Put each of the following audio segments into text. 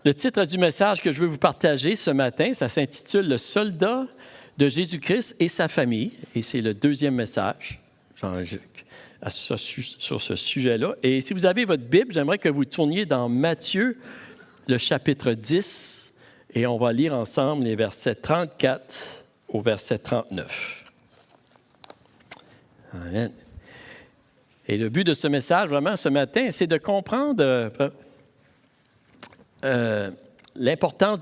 Le titre du message que je veux vous partager ce matin, ça s'intitule « Le soldat de Jésus-Christ et sa famille ». Et c'est le deuxième message sur ce sujet-là. Et si vous avez votre Bible, j'aimerais que vous tourniez dans Matthieu, le chapitre 10, et on va lire ensemble les versets 34 au verset 39. Amen. Et le but de ce message, vraiment, ce matin, c'est de comprendre l'importance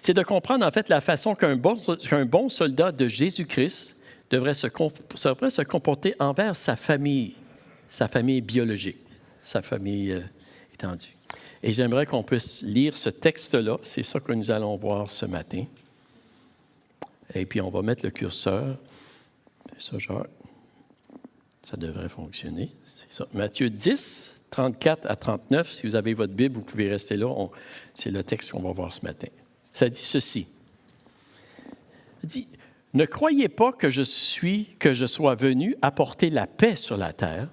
c'est de comprendre, en fait, la façon qu'un bon soldat de Jésus-Christ devrait se comporter envers sa famille biologique, sa famille étendue. Et j'aimerais qu'on puisse lire ce texte-là. C'est ça que nous allons voir ce matin. Et puis, on va mettre le curseur. C'est ça, genre. Ça devrait fonctionner. C'est ça. Matthieu 10, 34 à 39. Si vous avez votre Bible, vous pouvez rester là. C'est le texte qu'on va voir ce matin. Ça dit ceci. Ça dit, « Ne croyez pas que je sois venu apporter la paix sur la terre.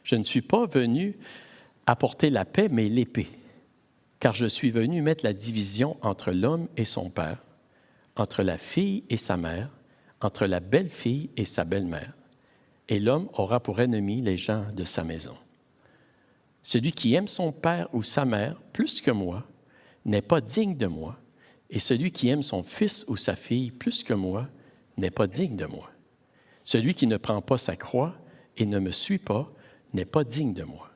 Je ne suis pas venu apporter la paix, mais l'épée. Car je suis venu mettre la division entre l'homme et son père, entre la fille et sa mère, entre la belle-fille et sa belle-mère. Et l'homme aura pour ennemi les gens de sa maison. Celui qui aime son père ou sa mère plus que moi n'est pas digne de moi, et celui qui aime son fils ou sa fille plus que moi n'est pas digne de moi. Celui qui ne prend pas sa croix et ne me suit pas n'est pas digne de moi.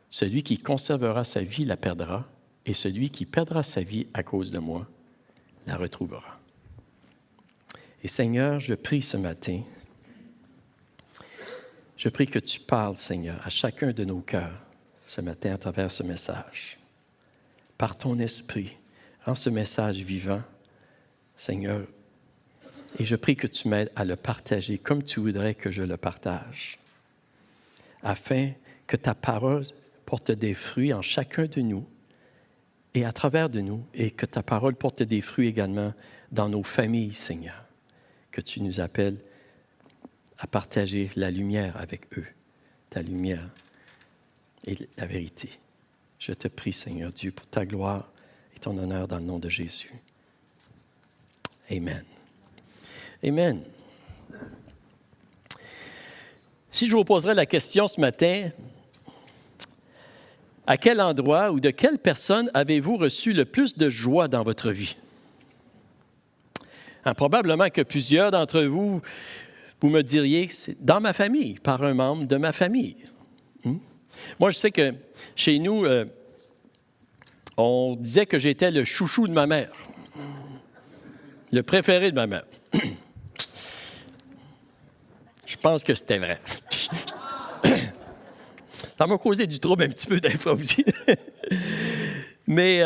Celui qui conservera sa vie la perdra, et celui qui perdra sa vie à cause de moi la retrouvera. » Et Seigneur, je prie ce matin, je prie que tu parles, Seigneur, à chacun de nos cœurs ce matin à travers ce message. Par ton esprit, rends ce message vivant, Seigneur, et je prie que tu m'aides à le partager comme tu voudrais que je le partage, afin que ta parole porte des fruits en chacun de nous et à travers de nous, et que ta parole porte des fruits également dans nos familles, Seigneur, que tu nous appelles à partager la lumière avec eux, ta lumière et la vérité. Je te prie, Seigneur Dieu, pour ta gloire et ton honneur dans le nom de Jésus. Amen. Amen. Si je vous poserais la question ce matin, à quel endroit ou de quelle personne avez-vous reçu le plus de joie dans votre vie? Probablement que plusieurs d'entre vous, vous me diriez que c'est dans ma famille, par un membre de ma famille. Moi, je sais que chez nous, on disait que j'étais le chouchou de ma mère, le préféré de ma mère. Je pense que c'était vrai. Ça m'a causé du trouble un petit peu des fois aussi. Mais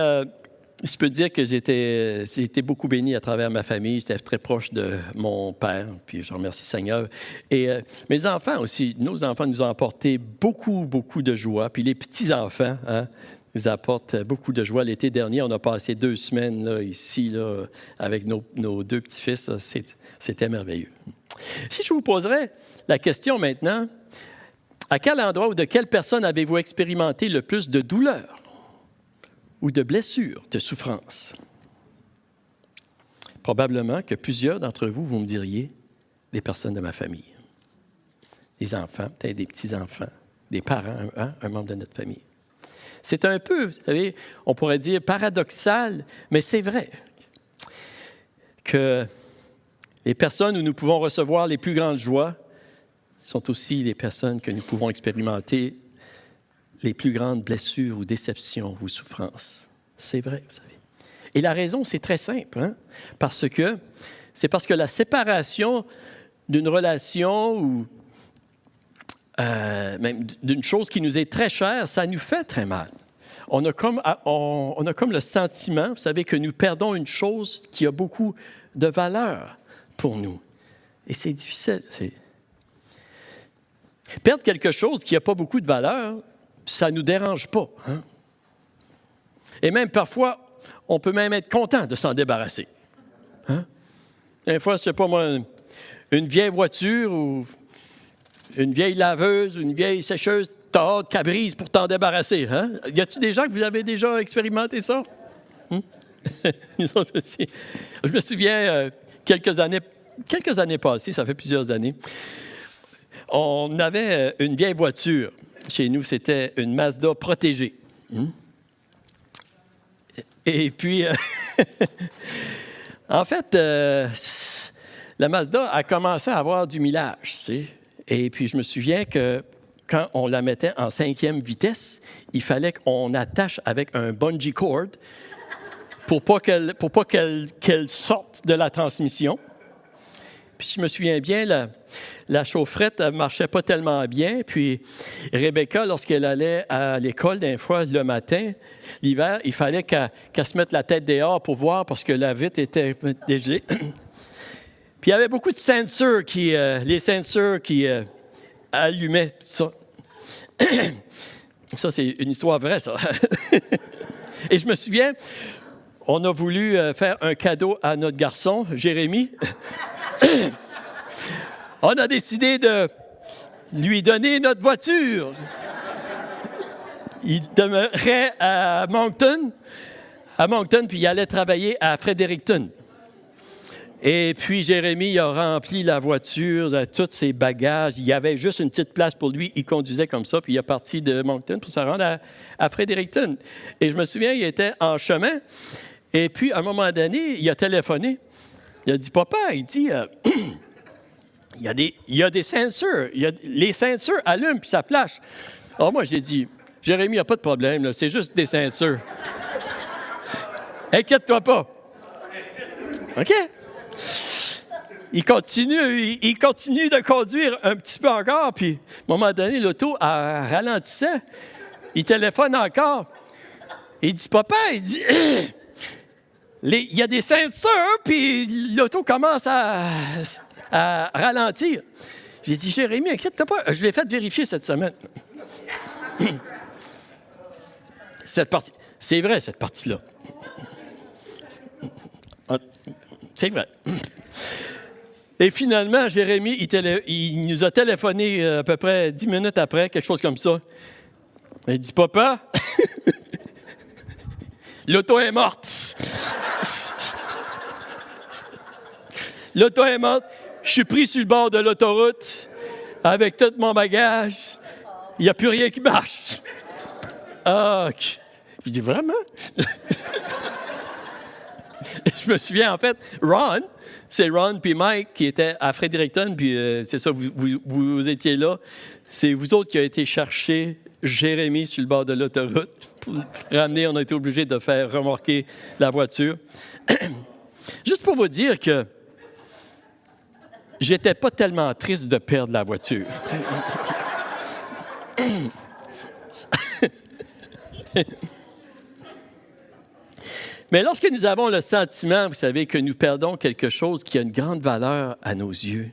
je peux dire que j'ai été beaucoup béni à travers ma famille. J'étais très proche de mon père, puis je remercie le Seigneur. Et mes enfants aussi, nos enfants nous ont apporté beaucoup, beaucoup de joie. Puis les petits-enfants nous apportent beaucoup de joie. L'été dernier, on a passé 2 semaines là, ici là, avec nos 2 petits-fils. C'était merveilleux. Si je vous poserais la question maintenant, à quel endroit ou de quelle personne avez-vous expérimenté le plus de douleur ou de blessures, de souffrance? Probablement que plusieurs d'entre vous, vous me diriez des personnes de ma famille, des enfants, peut-être des petits-enfants, des parents, un membre de notre famille. C'est un peu, vous savez, on pourrait dire paradoxal, mais c'est vrai que les personnes où nous pouvons recevoir les plus grandes joies sont aussi les personnes que nous pouvons expérimenter les plus grandes blessures ou déceptions ou souffrances. C'est vrai, vous savez. Et la raison, c'est très simple, parce que la séparation d'une relation ou même d'une chose qui nous est très chère, ça nous fait très mal. On a comme le sentiment, vous savez, que nous perdons une chose qui a beaucoup de valeur pour nous. Et c'est difficile. Perdre quelque chose qui n'a pas beaucoup de valeur, ça ne nous dérange pas. Et même parfois, on peut même être content de s'en débarrasser. Des fois, je ne sais pas moi, une vieille voiture ou une vieille laveuse, une vieille sécheuse t'as hâte qu'elle brise pour t'en débarrasser. Hein? Y a-t-il des gens que vous avez déjà expérimenté ça? Nous autres aussi. Je me souviens, quelques années passées, ça fait plusieurs années, on avait une vieille voiture chez nous, c'était une Mazda protégée. Et puis, en fait, la Mazda a commencé à avoir du millage, tu sais. Et puis, je me souviens que quand on la mettait en 5e vitesse, il fallait qu'on attache avec un bungee cord pour pas qu'elle sorte de la transmission. Puis, je me souviens bien, la chaufferette ne marchait pas tellement bien. Puis, Rebecca, lorsqu'elle allait à l'école, d'un fois, le matin, l'hiver, il fallait qu'elle se mette la tête dehors pour voir parce que la vitre était dégelée. Puis, il y avait beaucoup de sensors les sensors qui allumaient ça. Ça, c'est une histoire vraie, ça. Et je me souviens, on a voulu faire un cadeau à notre garçon, Jérémy. On a décidé de lui donner notre voiture. Il demeurait à Moncton, puis il allait travailler à Fredericton. Et puis, Jérémy a rempli la voiture de tous ses bagages. Il y avait juste une petite place pour lui. Il conduisait comme ça, puis il est parti de Moncton pour se rendre à Fredericton. Et je me souviens, il était en chemin. Et puis, à un moment donné, il a téléphoné. Il a dit, « Papa, il dit, il y a des sensors. Les sensors allument, puis ça flash. » Alors moi, j'ai dit, « Jérémy, il n'y a pas de problème, là, c'est juste des sensors. Inquiète-toi pas. » OK? Il continue de conduire un petit peu encore, puis à un moment donné, l'auto ralentissait. Il téléphone encore. Il dit, « Papa, il dit, il y a des sensors, puis l'auto commence à ralentir. » J'ai dit, « Jérémy, inquiète-toi pas, je l'ai fait vérifier cette semaine. » Cette partie, c'est vrai, cette partie-là. C'est vrai. Et finalement, Jérémy, il nous a téléphoné à peu près 10 minutes après, quelque chose comme ça. Il dit, « Papa, l'auto est morte. L'auto est morte. Je suis pris sur le bord de l'autoroute avec tout mon bagage. Il n'y a plus rien qui marche. » Ah, je dis, « Vraiment? » Je me souviens, en fait, c'est Ron puis Mike qui étaient à Fredericton, puis c'est ça, vous étiez là. C'est vous autres qui avez été chercher Jérémy sur le bord de l'autoroute pour le ramener. On a été obligés de faire remorquer la voiture. Juste pour vous dire que j'étais pas tellement triste de perdre la voiture. Mais lorsque nous avons le sentiment, vous savez, que nous perdons quelque chose qui a une grande valeur à nos yeux,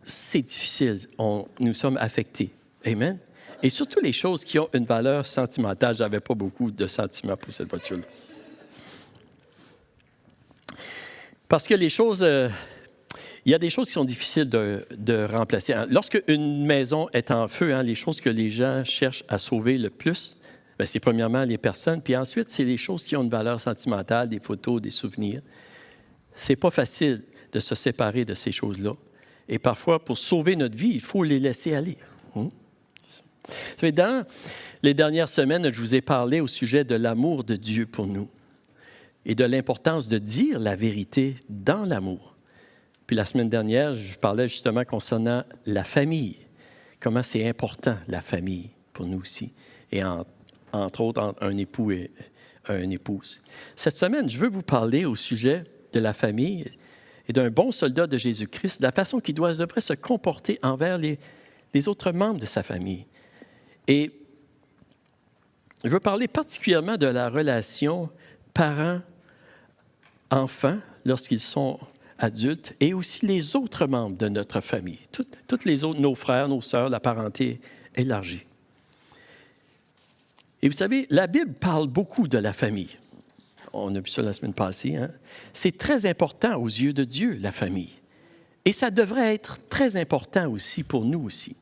c'est difficile. Nous sommes affectés. Amen? Et surtout les choses qui ont une valeur sentimentale. Je n'avais pas beaucoup de sentiments pour cette voiture-là. Parce que les choses... il y a des choses qui sont difficiles de remplacer. Lorsque une maison est en feu, les choses que les gens cherchent à sauver le plus, bien, c'est premièrement les personnes, puis ensuite, c'est les choses qui ont une valeur sentimentale, des photos, des souvenirs. C'est pas facile de se séparer de ces choses-là. Et parfois, pour sauver notre vie, il faut les laisser aller. Dans les dernières semaines, je vous ai parlé au sujet de l'amour de Dieu pour nous et de l'importance de dire la vérité dans l'amour. Puis la semaine dernière, je parlais justement concernant la famille, comment c'est important, la famille, pour nous aussi, et entre autres, un époux et une épouse. Cette semaine, je veux vous parler au sujet de la famille et d'un bon soldat de Jésus-Christ, de la façon qu'il devrait se comporter envers les autres membres de sa famille. Et je veux parler particulièrement de la relation parents-enfants lorsqu'ils sont adultes et aussi les autres membres de notre famille, toutes les autres, nos frères, nos sœurs, la parenté élargie. Et vous savez, la Bible parle beaucoup de la famille. On a vu ça la semaine passée. C'est très important aux yeux de Dieu, la famille. Et ça devrait être très important aussi pour nous aussi.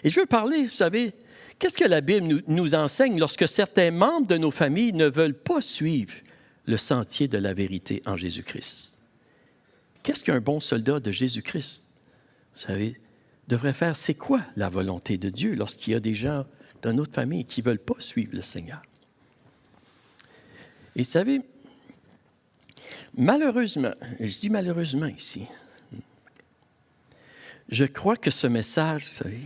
Et je veux parler, vous savez, qu'est-ce que la Bible nous enseigne lorsque certains membres de nos familles ne veulent pas suivre le sentier de la vérité en Jésus-Christ? Qu'est-ce qu'un bon soldat de Jésus-Christ, vous savez, devrait faire? C'est quoi la volonté de Dieu lorsqu'il y a des gens dans notre famille qui ne veulent pas suivre le Seigneur? Et vous savez, malheureusement, et je dis malheureusement ici, je crois que ce message, vous savez,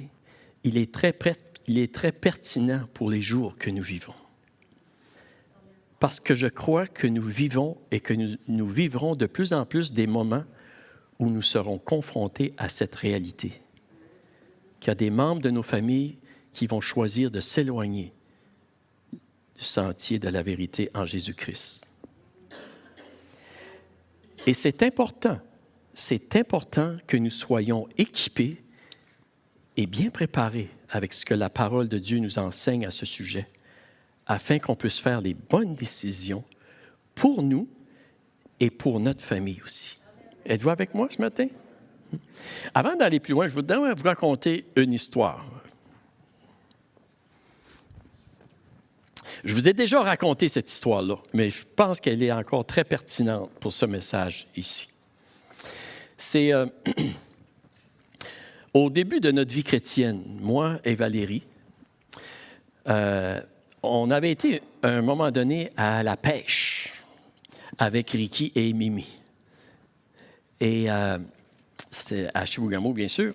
il est très pertinent pour les jours que nous vivons. Parce que je crois que nous vivons et que nous vivrons de plus en plus des moments où nous serons confrontés à cette réalité. Qu'il y a des membres de nos familles qui vont choisir de s'éloigner du sentier de la vérité en Jésus-Christ. Et c'est important que nous soyons équipés et bien préparés avec ce que la parole de Dieu nous enseigne à ce sujet, afin qu'on puisse faire les bonnes décisions pour nous et pour notre famille aussi. Êtes-vous avec moi ce matin? Avant d'aller plus loin, je voudrais vous raconter une histoire. Je vous ai déjà raconté cette histoire-là, mais je pense qu'elle est encore très pertinente pour ce message ici. C'est au début de notre vie chrétienne, moi et Valérie, on avait été à un moment donné à la pêche avec Ricky et Mimi. Et c'était à Chibougamau, bien sûr.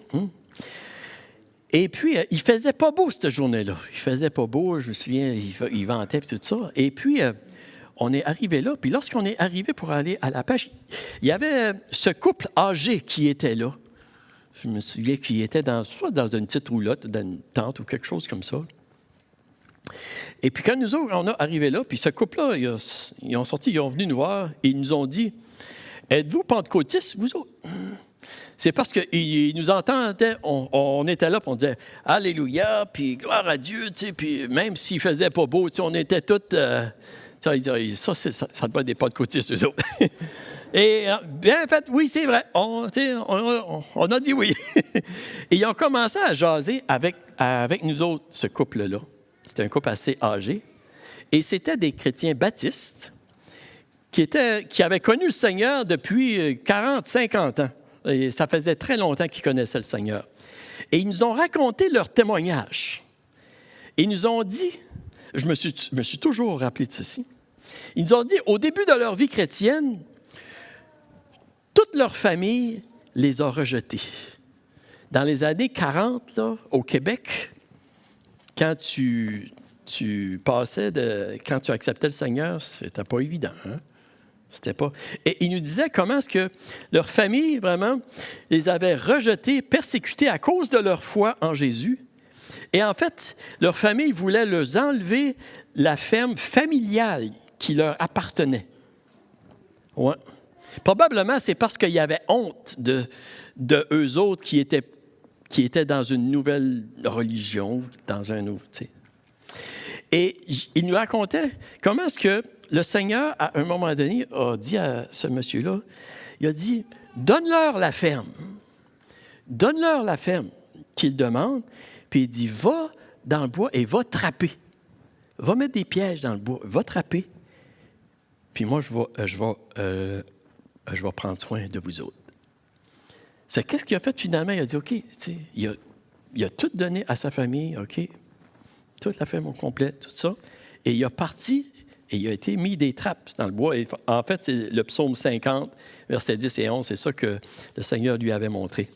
Et puis, il ne faisait pas beau cette journée-là. Il ne faisait pas beau, je me souviens, il ventait et tout ça. Et puis, on est arrivé là. Puis lorsqu'on est arrivé pour aller à la pêche, il y avait ce couple âgé qui était là. Je me souviens qu'il était soit dans une petite roulotte, dans une tente ou quelque chose comme ça. Et puis quand nous autres, on est arrivé là, puis ce couple-là, ils ont sorti, ils ont venu nous voir et ils nous ont dit « Êtes-vous pentecôtistes, vous autres? » C'est parce qu'ils nous entendaient, on était là, puis on disait « Alléluia », puis « Gloire à Dieu », tu sais, puis même s'il ne faisait pas beau, tu sais, on était tous... ils disaient « Ça doit être des pentecôtistes, eux autres. » Et bien, en fait, oui, c'est vrai, on a dit oui. Et ils ont commencé à jaser avec nous autres, ce couple-là. C'était un couple assez âgé. Et c'était des chrétiens baptistes qui avaient connu le Seigneur depuis 40, 50 ans. Et ça faisait très longtemps qu'ils connaissaient le Seigneur. Et ils nous ont raconté leur témoignage. Et ils nous ont dit, je me suis toujours rappelé de ceci, ils nous ont dit, au début de leur vie chrétienne, toute leur famille les a rejetés. Dans les années 40, là, au Québec, quand tu quand tu acceptais le Seigneur, c'était pas évident. Hein? C'était pas. Et ils nous disaient comment est-ce que leur famille, vraiment, les avait rejetés, persécutés à cause de leur foi en Jésus. Et en fait, leur famille voulait leur enlever la ferme familiale qui leur appartenait. Ouais. Probablement, c'est parce qu'il y avait honte de eux autres qui étaient dans une nouvelle religion, dans un autre, tu sais. Et il nous racontait comment est-ce que le Seigneur, à un moment donné, a dit à ce monsieur-là, il a dit, donne-leur la ferme. Donne-leur la ferme qu'il demande, puis il dit, va dans le bois et va trapper. Va mettre des pièges dans le bois, va trapper. Puis moi, je vais prendre soin de vous autres. Qu'est-ce qu'il a fait finalement? Il a dit, OK, il a tout donné à sa famille, OK, toute la famille au complet, tout ça. Et il a parti et il a été mis des trappes dans le bois. Et en fait, c'est le psaume 50, versets 10 et 11, c'est ça que le Seigneur lui avait montré.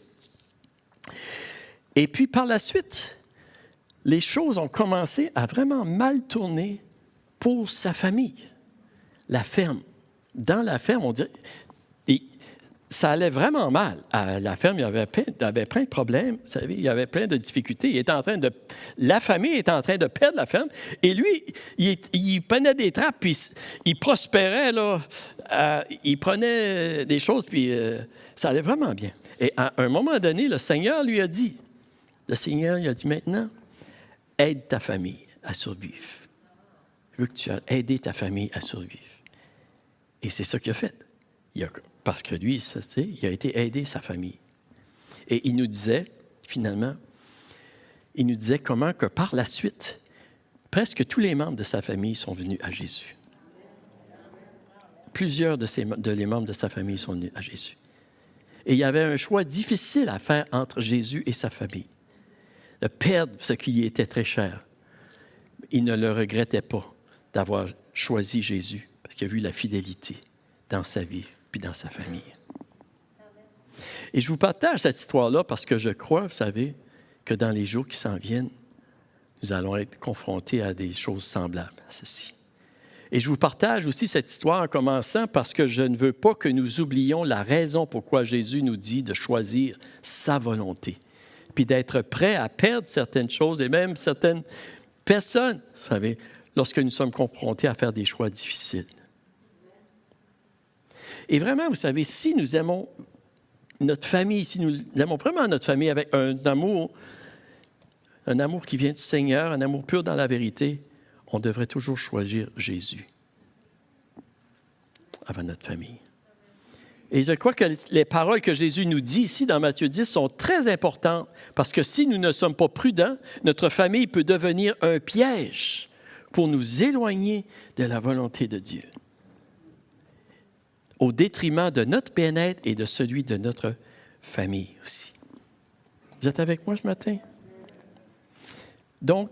Et puis par la suite, les choses ont commencé à vraiment mal tourner pour sa famille. La ferme. Dans la ferme, on dirait... Et ça allait vraiment mal. À la ferme, il y avait plein de problèmes. Vous savez, il y avait plein de difficultés. La famille était en train de perdre la ferme. Et lui, il prenait des trappes, puis il prospérait, là. Il prenait des choses, puis ça allait vraiment bien. Et à un moment donné, le Seigneur lui a dit, maintenant, aide ta famille à survivre. Je veux que tu aies aidé ta famille à survivre. Et c'est ça qu'il a fait. Parce que lui, il a été aider sa famille. Et il nous disait, finalement, il nous disait comment que par la suite, presque tous les membres de sa famille sont venus à Jésus. Plusieurs les membres de sa famille sont venus à Jésus. Et il y avait un choix difficile à faire entre Jésus et sa famille. De perdre ce qui lui était très cher. Il ne le regrettait pas d'avoir choisi Jésus, parce qu'il a vu la fidélité dans sa vie puis dans sa famille. Et je vous partage cette histoire-là parce que je crois, vous savez, que dans les jours qui s'en viennent, nous allons être confrontés à des choses semblables à ceci. Et je vous partage aussi cette histoire en commençant parce que je ne veux pas que nous oublions la raison pourquoi Jésus nous dit de choisir sa volonté, puis d'être prêt à perdre certaines choses et même certaines personnes, vous savez, lorsque nous sommes confrontés à faire des choix difficiles. Et vraiment, vous savez, si nous aimons notre famille, si nous aimons vraiment notre famille avec un amour qui vient du Seigneur, un amour pur dans la vérité, on devrait toujours choisir Jésus avant notre famille. Et je crois que les paroles que Jésus nous dit ici dans Matthieu 10 sont très importantes parce que si nous ne sommes pas prudents, notre famille peut devenir un piège pour nous éloigner de la volonté de Dieu, au détriment de notre bien-être et de celui de notre famille aussi. Vous êtes avec moi ce matin? Donc,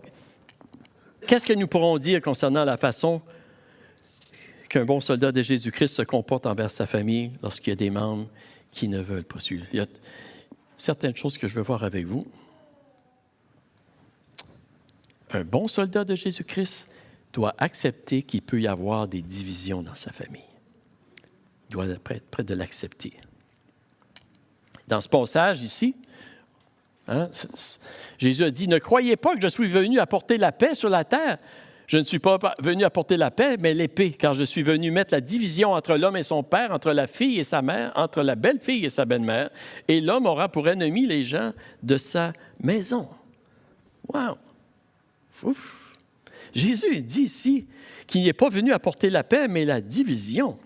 qu'est-ce que nous pourrons dire concernant la façon qu'un bon soldat de Jésus-Christ se comporte envers sa famille lorsqu'il y a des membres qui ne veulent pas suivre? Il y a certaines choses que je veux voir avec vous. Un bon soldat de Jésus-Christ doit accepter qu'il peut y avoir des divisions dans sa famille. Il doit être prêt de l'accepter. Dans ce passage ici, Jésus a dit, « Ne croyez pas que je suis venu apporter la paix sur la terre. Je ne suis pas venu apporter la paix, mais l'épée, car je suis venu mettre la division entre l'homme et son père, entre la fille et sa mère, entre la belle-fille et sa belle-mère, et l'homme aura pour ennemi les gens de sa maison. » Wow! Ouf! Jésus dit ici qu'il n'est pas venu apporter la paix, mais la division.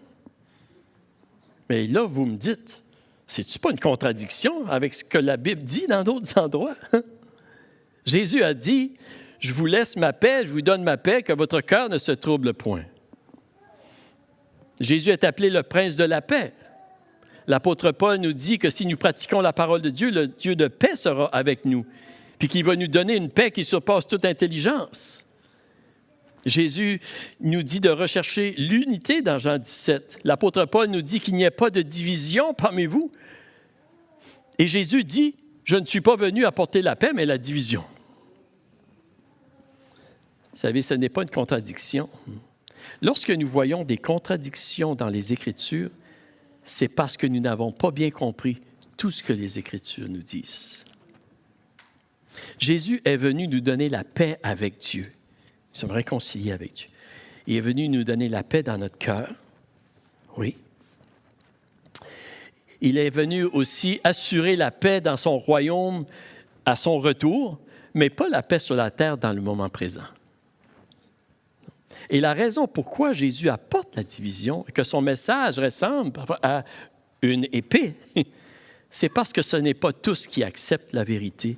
Mais là, vous me dites, c'est-tu pas une contradiction avec ce que la Bible dit dans d'autres endroits? Jésus a dit, « Je vous laisse ma paix, je vous donne ma paix, que votre cœur ne se trouble point. » Jésus est appelé le prince de la paix. L'apôtre Paul nous dit que si nous pratiquons la parole de Dieu, le Dieu de paix sera avec nous, puis qu'il va nous donner une paix qui surpasse toute intelligence. Jésus nous dit de rechercher l'unité dans Jean 17. L'apôtre Paul nous dit qu'il n'y a pas de division parmi vous. Et Jésus dit, « Je ne suis pas venu apporter la paix, mais la division. » Vous savez, ce n'est pas une contradiction. Lorsque nous voyons des contradictions dans les Écritures, c'est parce que nous n'avons pas bien compris tout ce que les Écritures nous disent. Jésus est venu nous donner la paix avec Dieu. Nous sommes réconciliés avec Dieu. Il est venu nous donner la paix dans notre cœur. Oui. Il est venu aussi assurer la paix dans son royaume à son retour, mais pas la paix sur la terre dans le moment présent. Et la raison pourquoi Jésus apporte la division et que son message ressemble à une épée, c'est parce que ce n'est pas tous qui acceptent la vérité,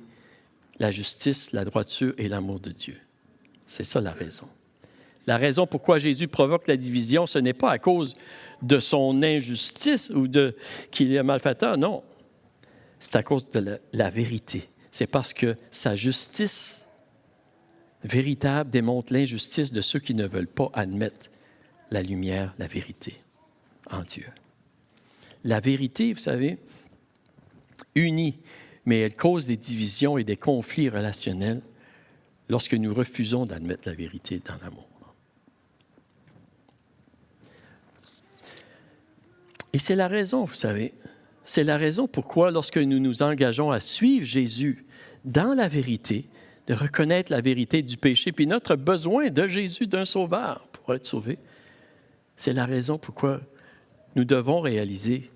la justice, la droiture et l'amour de Dieu. C'est ça la raison. La raison pourquoi Jésus provoque la division, ce n'est pas à cause de son injustice ou qu'il est malfaiteur, non. C'est à cause de la vérité. C'est parce que sa justice véritable démontre l'injustice de ceux qui ne veulent pas admettre la lumière, la vérité en Dieu. La vérité, vous savez, unit, mais elle cause des divisions et des conflits relationnels lorsque nous refusons d'admettre la vérité dans l'amour. Et c'est la raison, vous savez, c'est la raison pourquoi lorsque nous nous engageons à suivre Jésus dans la vérité, de reconnaître la vérité du péché, puis notre besoin de Jésus, d'un sauveur pour être sauvé, c'est la raison pourquoi nous devons réaliser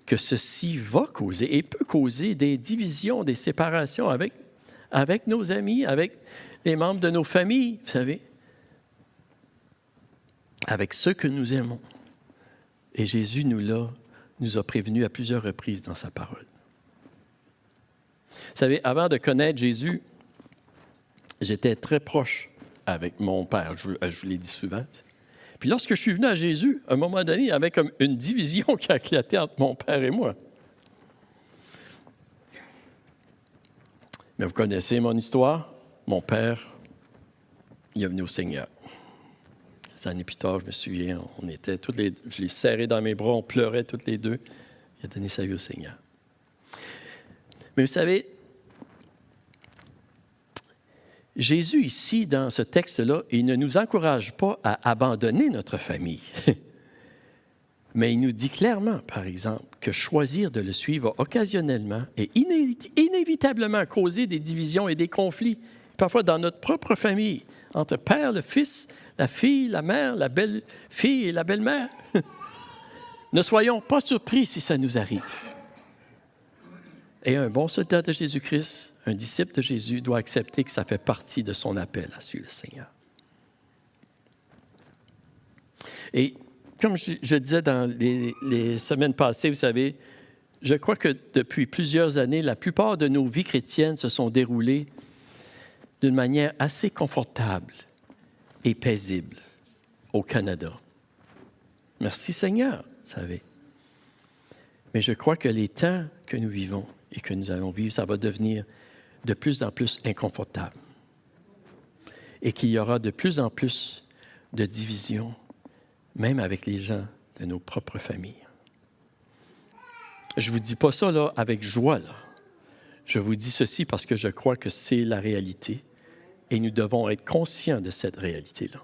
que ceci va causer et peut causer des divisions, des séparations avec nos amis, avec les membres de nos familles, vous savez, avec ceux que nous aimons. Et Jésus nous a prévenus à plusieurs reprises dans sa parole. Vous savez, avant de connaître Jésus, j'étais très proche avec mon père, je vous l'ai dit souvent. Puis lorsque je suis venu à Jésus, à un moment donné, il y avait comme une division qui a éclaté entre mon père et moi. Mais vous connaissez mon histoire. Mon père, il est venu au Seigneur. Des années plus tard, je me souviens, on était toutes les, je l'ai serré dans mes bras, on pleurait toutes les deux. Il a donné sa vie au Seigneur. Mais vous savez, Jésus, ici, dans ce texte-là, il ne nous encourage pas à abandonner notre famille. Mais il nous dit clairement, par exemple, que choisir de le suivre va occasionnellement et inévitablement causer des divisions et des conflits, parfois dans notre propre famille, entre père, le fils, la fille, la mère, la belle-fille et la belle-mère. Ne soyons pas surpris si ça nous arrive. Et un bon soldat de Jésus-Christ, un disciple de Jésus, doit accepter que ça fait partie de son appel à suivre le Seigneur. Et comme je disais dans les semaines passées, vous savez, je crois que depuis plusieurs années, la plupart de nos vies chrétiennes se sont déroulées d'une manière assez confortable et paisible au Canada. Merci Seigneur, vous savez. Mais je crois que les temps que nous vivons et que nous allons vivre, ça va devenir de plus en plus inconfortable. Et qu'il y aura de plus en plus de divisions, même avec les gens de nos propres familles. Je ne vous dis pas ça là, avec joie. Là. Je vous dis ceci parce que je crois que c'est la réalité et nous devons être conscients de cette réalité-là.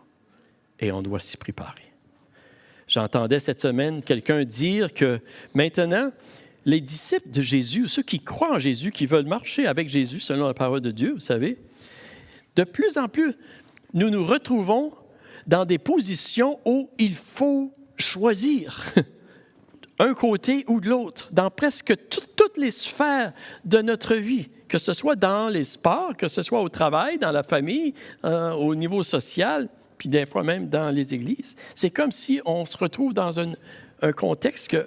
Et on doit s'y préparer. J'entendais cette semaine quelqu'un dire que maintenant, les disciples de Jésus, ceux qui croient en Jésus, qui veulent marcher avec Jésus selon la parole de Dieu, vous savez, de plus en plus, nous nous retrouvons dans des positions où il faut choisir un côté ou de l'autre, dans presque toutes les sphères de notre vie, que ce soit dans les sports, que ce soit au travail, dans la famille, au niveau social, puis des fois même dans les églises. C'est comme si on se retrouve dans un contexte que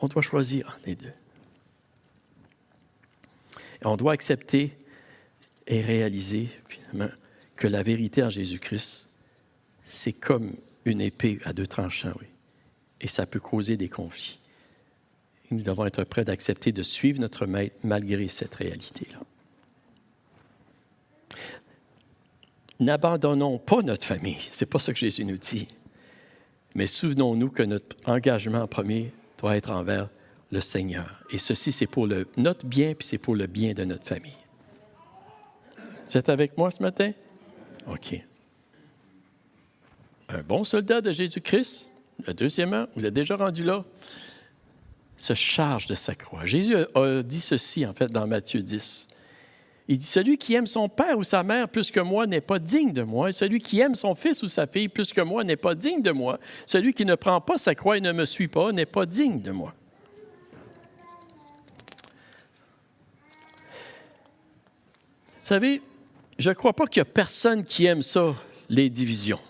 on doit choisir les deux. Et on doit accepter et réaliser, finalement, que la vérité en Jésus-Christ, c'est comme une épée à deux tranchants, oui. Et ça peut causer des conflits. Et nous devons être prêts d'accepter de suivre notre maître malgré cette réalité-là. N'abandonnons pas notre famille. Ce n'est pas ce que Jésus nous dit. Mais souvenons-nous que notre engagement premier doit être envers le Seigneur. Et ceci, c'est pour notre bien, puis c'est pour le bien de notre famille. Vous êtes avec moi ce matin? OK. Un bon soldat de Jésus-Christ, deuxièmement, vous êtes déjà rendu là, se charge de sa croix. Jésus a dit ceci, en fait, dans Matthieu 10. Il dit, « Celui qui aime son père ou sa mère plus que moi n'est pas digne de moi. Et celui qui aime son fils ou sa fille plus que moi n'est pas digne de moi. Celui qui ne prend pas sa croix et ne me suit pas n'est pas digne de moi. » Vous savez, je ne crois pas qu'il y a personne qui aime ça, les divisions,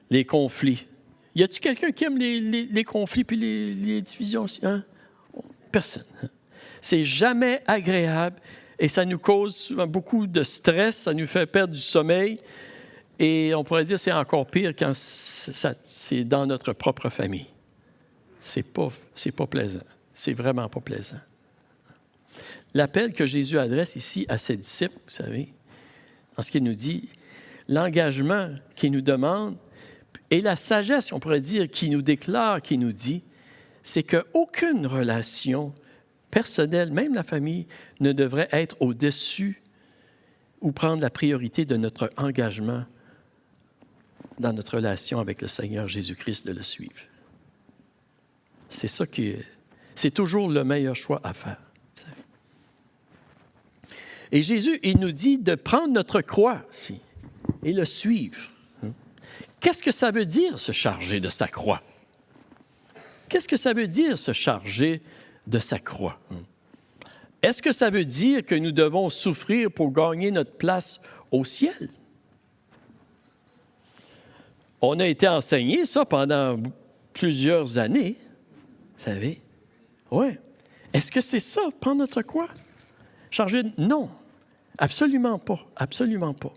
les conflits. Y a-t-il quelqu'un qui aime les conflits puis les divisions aussi? Hein? Personne. C'est jamais agréable et ça nous cause souvent beaucoup de stress, ça nous fait perdre du sommeil et on pourrait dire que c'est encore pire quand c'est dans notre propre famille. C'est pas plaisant. C'est vraiment pas plaisant. L'appel que Jésus adresse ici à ses disciples, vous savez, en ce qu'il nous dit, l'engagement qu'il nous demande et la sagesse, on pourrait dire, qu'il nous déclare, qu'il nous dit, c'est qu'aucune relation personnelle, même la famille, ne devrait être au-dessus ou prendre la priorité de notre engagement dans notre relation avec le Seigneur Jésus-Christ de le suivre. C'est toujours le meilleur choix à faire. Vous savez. Et Jésus, il nous dit de prendre notre croix aussi, et le suivre. Qu'est-ce que ça veut dire, se charger de sa croix? Qu'est-ce que ça veut dire, se charger de sa croix? Est-ce que ça veut dire que nous devons souffrir pour gagner notre place au ciel? On a été enseigné ça pendant plusieurs années, vous savez. Oui. Est-ce que c'est ça, prendre notre croix? Charger de... Non. Absolument pas, absolument pas.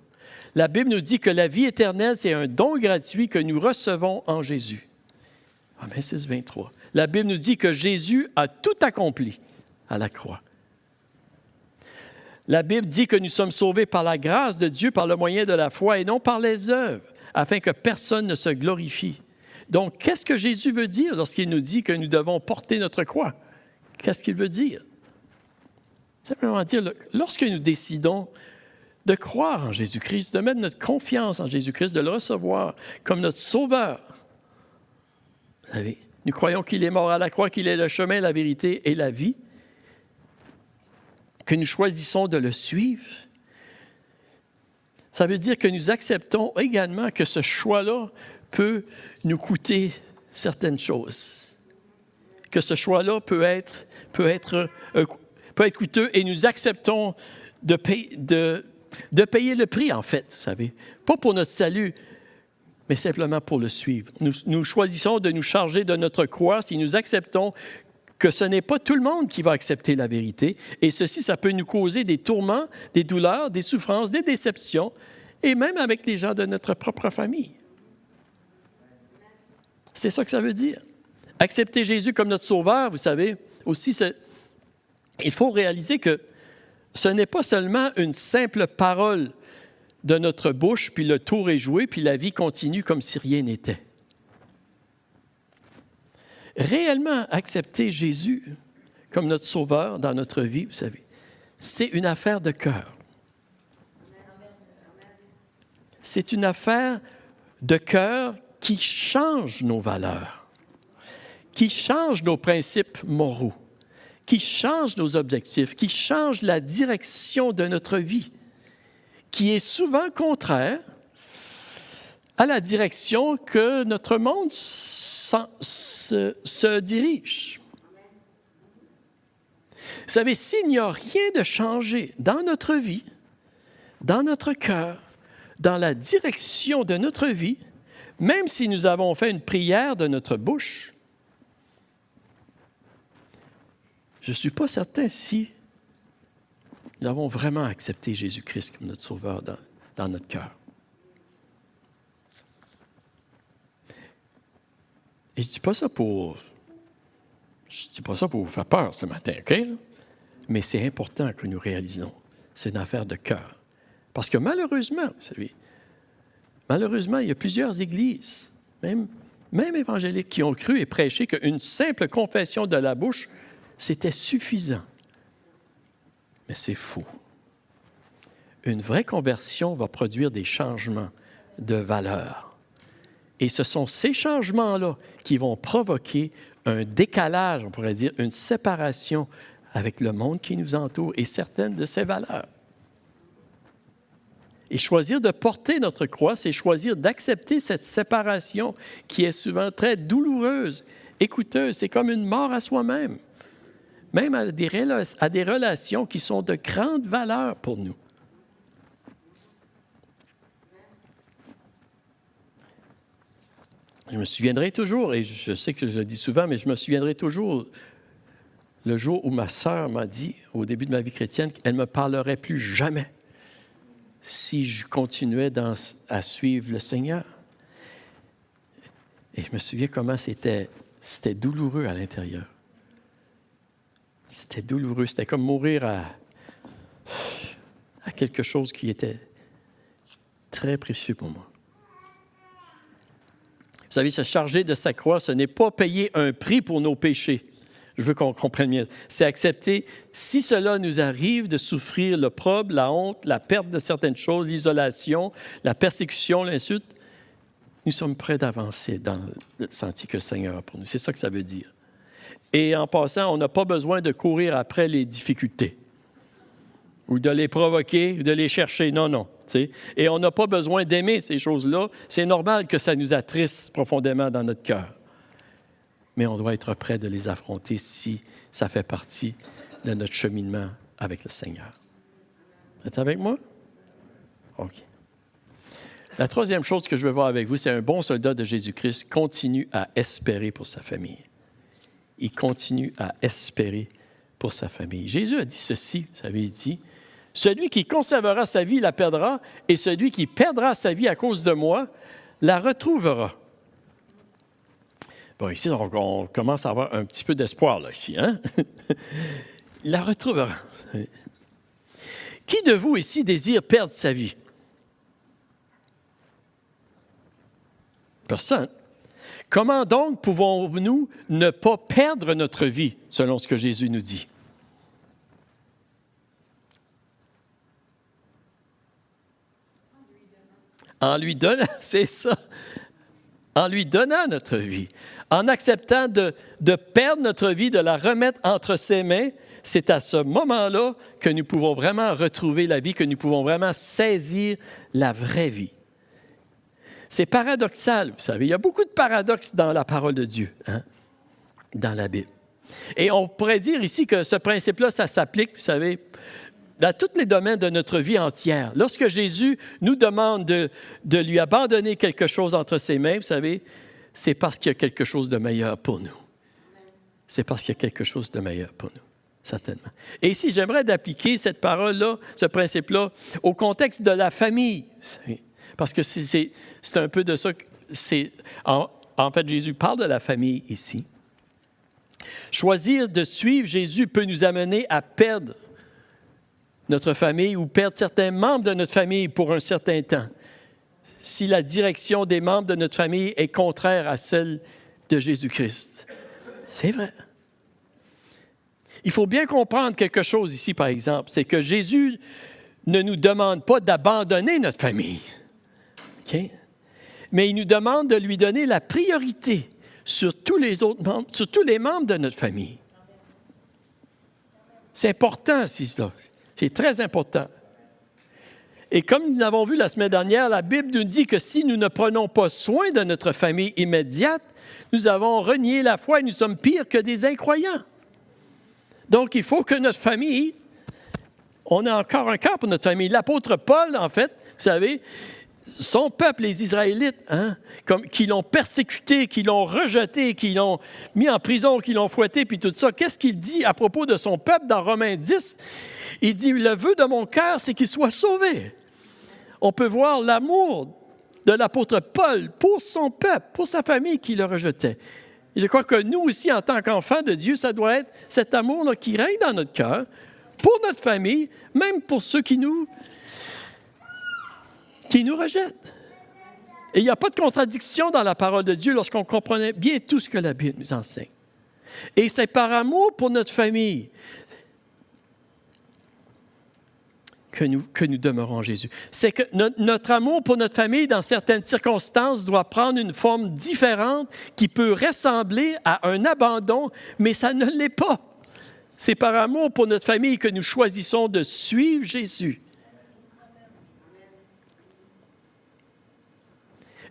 La Bible nous dit que la vie éternelle, c'est un don gratuit que nous recevons en Jésus. Romains 6, 23. La Bible nous dit que Jésus a tout accompli à la croix. La Bible dit que nous sommes sauvés par la grâce de Dieu, par le moyen de la foi et non par les œuvres, afin que personne ne se glorifie. Donc, qu'est-ce que Jésus veut dire lorsqu'il nous dit que nous devons porter notre croix? Qu'est-ce qu'il veut dire? Simplement dire, lorsque nous décidons de croire en Jésus-Christ, de mettre notre confiance en Jésus-Christ, de le recevoir comme notre sauveur, vous savez, nous croyons qu'il est mort à la croix, qu'il est le chemin, la vérité et la vie, que nous choisissons de le suivre. Ça veut dire que nous acceptons également que ce choix-là peut nous coûter certaines choses. Que ce choix-là peut être coûteux et nous acceptons de payer le prix, en fait, vous savez. Pas pour notre salut, mais simplement pour le suivre. Nous choisissons de nous charger de notre croix si nous acceptons que ce n'est pas tout le monde qui va accepter la vérité. Et ceci, ça peut nous causer des tourments, des douleurs, des souffrances, des déceptions, et même avec les gens de notre propre famille. C'est ça que ça veut dire. Accepter Jésus comme notre sauveur, vous savez, aussi, il faut réaliser que ce n'est pas seulement une simple parole de notre bouche, puis le tour est joué, puis la vie continue comme si rien n'était. Réellement accepter Jésus comme notre sauveur dans notre vie, vous savez, c'est une affaire de cœur. C'est une affaire de cœur qui change nos valeurs, qui change nos principes moraux, qui change nos objectifs, qui change la direction de notre vie, qui est souvent contraire à la direction que notre monde se dirige. Vous savez, s'il n'y a rien de changé dans notre vie, dans notre cœur, dans la direction de notre vie, même si nous avons fait une prière de notre bouche, je ne suis pas certain si nous avons vraiment accepté Jésus-Christ comme notre sauveur dans notre cœur. Et je ne dis pas ça pour vous faire peur ce matin, OK? Mais c'est important que nous réalisons. C'est une affaire de cœur. Parce que malheureusement, vous savez, il y a plusieurs églises, même évangéliques, qui ont cru et prêché qu'une simple confession de la bouche, c'était suffisant. Mais c'est faux. Une vraie conversion va produire des changements de valeur. Et ce sont ces changements-là qui vont provoquer un décalage, on pourrait dire, une séparation avec le monde qui nous entoure et certaines de ses valeurs. Et choisir de porter notre croix, c'est choisir d'accepter cette séparation qui est souvent très douloureuse et coûteuse. C'est comme une mort à soi-même, même à des relations qui sont de grande valeur pour nous. Je me souviendrai toujours, et je sais que je le dis souvent, mais je me souviendrai toujours le jour où ma sœur m'a dit, au début de ma vie chrétienne, qu'elle ne me parlerait plus jamais si je continuais à suivre le Seigneur. Et je me souviens comment c'était douloureux à l'intérieur. C'était douloureux, c'était comme mourir à quelque chose qui était très précieux pour moi. Vous savez, se charger de sa croix, ce n'est pas payer un prix pour nos péchés. Je veux qu'on comprenne bien. C'est accepter, si cela nous arrive, de souffrir l'opprobre, la honte, la perte de certaines choses, l'isolation, la persécution, l'insulte. Nous sommes prêts d'avancer dans le sentier que le Seigneur a pour nous. C'est ça que ça veut dire. Et en passant, on n'a pas besoin de courir après les difficultés ou de les provoquer ou de les chercher. Non. Et on n'a pas besoin d'aimer ces choses-là. C'est normal que ça nous attriste profondément dans notre cœur. Mais on doit être prêt de les affronter si ça fait partie de notre cheminement avec le Seigneur. Vous êtes avec moi? OK. La troisième chose que je veux voir avec vous, c'est un bon soldat de Jésus-Christ continue à espérer pour sa famille. Il continue à espérer pour sa famille. Jésus a dit ceci, vous savez, il dit, Celui qui conservera sa vie la perdra, et celui qui perdra sa vie à cause de moi la retrouvera. Bon, ici, on commence à avoir un petit peu d'espoir, là, ici, hein? La retrouvera. Qui de vous ici désire perdre sa vie? Personne. Comment donc pouvons-nous ne pas perdre notre vie, selon ce que Jésus nous dit? En lui donnant, c'est ça, en lui donnant notre vie, en acceptant de perdre notre vie, de la remettre entre ses mains, c'est à ce moment-là que nous pouvons vraiment retrouver la vie, que nous pouvons vraiment saisir la vraie vie. C'est paradoxal, vous savez, il y a beaucoup de paradoxes dans la parole de Dieu, hein, dans la Bible. Et on pourrait dire ici que ce principe-là, ça s'applique, vous savez, dans tous les domaines de notre vie entière. Lorsque Jésus nous demande de lui abandonner quelque chose entre ses mains, vous savez, c'est parce qu'il y a quelque chose de meilleur pour nous. C'est parce qu'il y a quelque chose de meilleur pour nous, certainement. Et ici, j'aimerais d'appliquer cette parole-là, ce principe-là, au contexte de la famille. Parce que c'est un peu de ça que c'est. En fait, Jésus parle de la famille ici. Choisir de suivre Jésus peut nous amener à perdre notre famille ou perdre certains membres de notre famille pour un certain temps, si la direction des membres de notre famille est contraire à celle de Jésus-Christ. C'est vrai. Il faut bien comprendre quelque chose ici, par exemple, c'est que Jésus ne nous demande pas d'abandonner notre famille, okay? Mais il nous demande de lui donner la priorité sur tous les autres membres, sur tous les membres de notre famille. C'est important, c'est ça. C'est très important. Et comme nous l'avons vu la semaine dernière, la Bible nous dit que si nous ne prenons pas soin de notre famille immédiate, nous avons renié la foi et nous sommes pires que des incroyants. Donc, il faut que notre famille, on a encore un cœur pour notre famille. L'apôtre Paul, en fait, vous savez, son peuple, les Israélites, hein, qui l'ont persécuté, qui l'ont rejeté, qui l'ont mis en prison, qui l'ont fouetté, puis tout ça, qu'est-ce qu'il dit à propos de son peuple dans Romains 10? Il dit, le vœu de mon cœur, c'est qu'il soit sauvé. On peut voir l'amour de l'apôtre Paul pour son peuple, pour sa famille qui le rejetait. Et je crois que nous aussi, en tant qu'enfants de Dieu, ça doit être cet amour-là qui règne dans notre cœur, pour notre famille, même pour ceux qui nous rejettent. Et il n'y a pas de contradiction dans la parole de Dieu lorsqu'on comprenait bien tout ce que la Bible nous enseigne. Et c'est par amour pour notre famille que nous demeurons en Jésus. C'est que notre amour pour notre famille, dans certaines circonstances, doit prendre une forme différente qui peut ressembler à un abandon, mais ça ne l'est pas. C'est par amour pour notre famille que nous choisissons de suivre Jésus.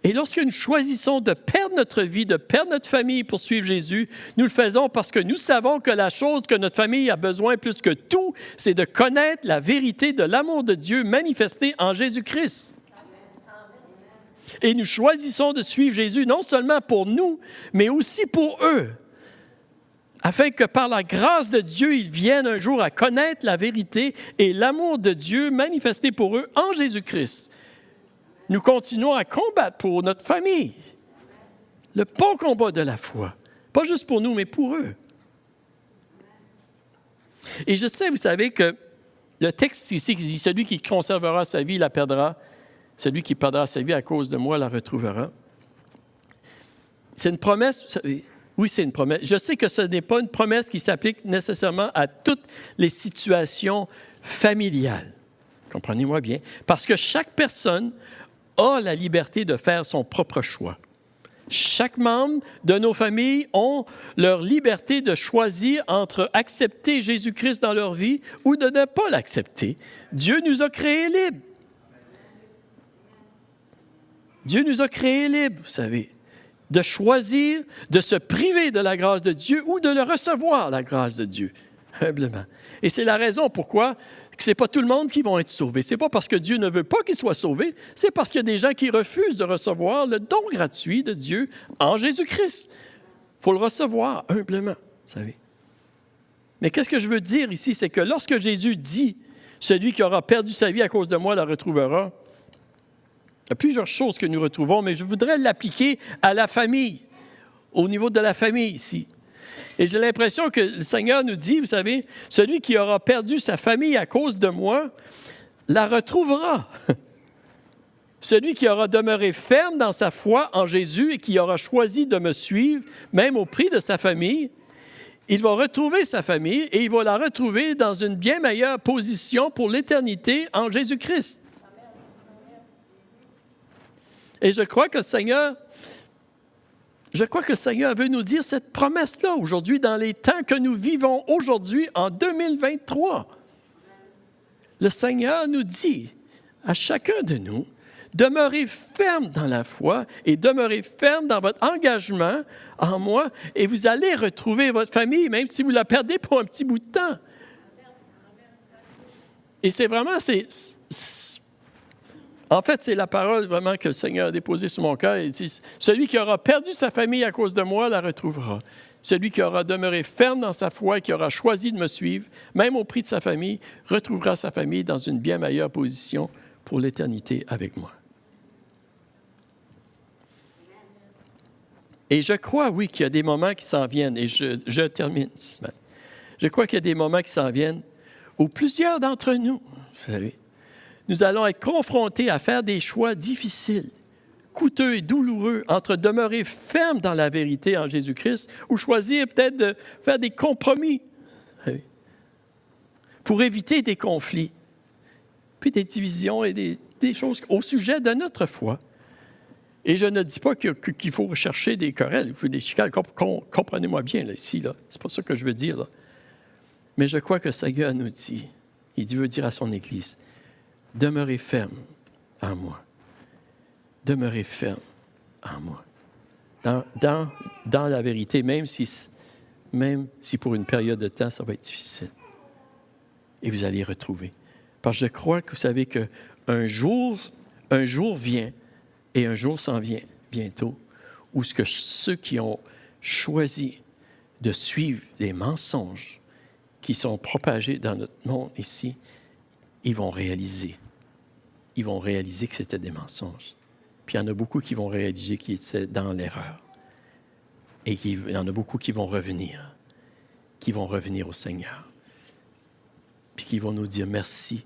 Et lorsque nous choisissons de perdre notre vie, de perdre notre famille pour suivre Jésus, nous le faisons parce que nous savons que la chose que notre famille a besoin plus que tout, c'est de connaître la vérité de l'amour de Dieu manifesté en Jésus-Christ. Et nous choisissons de suivre Jésus non seulement pour nous, mais aussi pour eux, afin que par la grâce de Dieu, ils viennent un jour à connaître la vérité et l'amour de Dieu manifesté pour eux en Jésus-Christ. Nous continuons à combattre pour notre famille. Le bon combat de la foi. Pas juste pour nous, mais pour eux. Et je sais, vous savez, que le texte ici qui dit « Celui qui conservera sa vie la perdra. Celui qui perdra sa vie à cause de moi la retrouvera. » C'est une promesse, vous savez. Oui, c'est une promesse. Je sais que ce n'est pas une promesse qui s'applique nécessairement à toutes les situations familiales. Comprenez-moi bien. Parce que chaque personne a la liberté de faire son propre choix. Chaque membre de nos familles ont leur liberté de choisir entre accepter Jésus-Christ dans leur vie ou de ne pas l'accepter. Dieu nous a créés libres. Dieu nous a créés libres, vous savez, de choisir de se priver de la grâce de Dieu ou de le recevoir, la grâce de Dieu, humblement. Et c'est la raison pourquoi ce n'est pas tout le monde qui va être sauvé. Ce n'est pas parce que Dieu ne veut pas qu'ils soient sauvés, c'est parce qu'il y a des gens qui refusent de recevoir le don gratuit de Dieu en Jésus-Christ. Il faut le recevoir humblement, vous savez. Mais qu'est-ce que je veux dire ici? C'est que lorsque Jésus dit Celui qui aura perdu sa vie à cause de moi la retrouvera. Il y a plusieurs choses que nous retrouvons, mais je voudrais l'appliquer à la famille, au niveau de la famille ici. Et j'ai l'impression que le Seigneur nous dit, vous savez, celui qui aura perdu sa famille à cause de moi la retrouvera. Celui qui aura demeuré ferme dans sa foi en Jésus et qui aura choisi de me suivre, même au prix de sa famille, il va retrouver sa famille et il va la retrouver dans une bien meilleure position pour l'éternité en Jésus-Christ. Et je crois que le Seigneur veut nous dire cette promesse-là aujourd'hui dans les temps que nous vivons aujourd'hui en 2023. Le Seigneur nous dit à chacun de nous, demeurez ferme dans la foi et demeurez ferme dans votre engagement en moi et vous allez retrouver votre famille, même si vous la perdez pour un petit bout de temps. Et c'est vraiment, en fait, c'est la parole vraiment que le Seigneur a déposée sur mon cœur. Il dit, celui qui aura perdu sa famille à cause de moi la retrouvera. Celui qui aura demeuré ferme dans sa foi et qui aura choisi de me suivre, même au prix de sa famille, retrouvera sa famille dans une bien meilleure position pour l'éternité avec moi. Et je crois, oui, qu'il y a des moments qui s'en viennent, et je termine. Je crois qu'il y a des moments qui s'en viennent où plusieurs d'entre nous, vous savez, nous allons être confrontés à faire des choix difficiles, coûteux et douloureux entre demeurer ferme dans la vérité en Jésus-Christ ou choisir peut-être de faire des compromis pour éviter des conflits, puis des divisions et des choses au sujet de notre foi. Et je ne dis pas qu'il faut rechercher des querelles, des chicanes. Comprenez-moi bien là, ici. Là. C'est pas ça que je veux dire. Là. Mais je crois que le Seigneur nous dit, il veut dire à son Église, demeurez ferme en moi. Demeurez ferme en moi. Dans la vérité, même si pour une période de temps, ça va être difficile. Et vous allez retrouver. Parce que je crois que vous savez qu'un jour vient, et un jour s'en vient bientôt, où ceux qui ont choisi de suivre les mensonges qui sont propagés dans notre monde ici, ils vont réaliser que c'était des mensonges. Puis il y en a beaucoup qui vont réaliser qu'ils étaient dans l'erreur. Et il y en a beaucoup qui vont revenir au Seigneur. Puis qui vont nous dire merci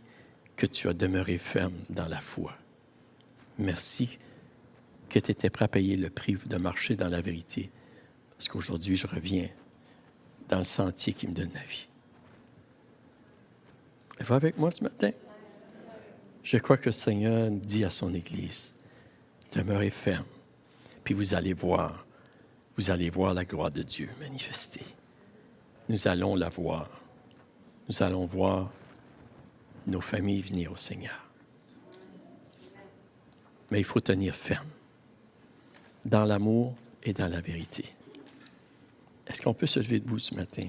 que tu as demeuré ferme dans la foi. Merci que tu étais prêt à payer le prix de marcher dans la vérité. Parce qu'aujourd'hui, je reviens dans le sentier qui me donne la vie. Va avec moi ce matin. Je crois que le Seigneur dit à son Église, demeurez ferme, puis vous allez voir la gloire de Dieu manifester. Nous allons la voir. Nous allons voir nos familles venir au Seigneur. Mais il faut tenir ferme dans l'amour et dans la vérité. Est-ce qu'on peut se lever debout ce matin?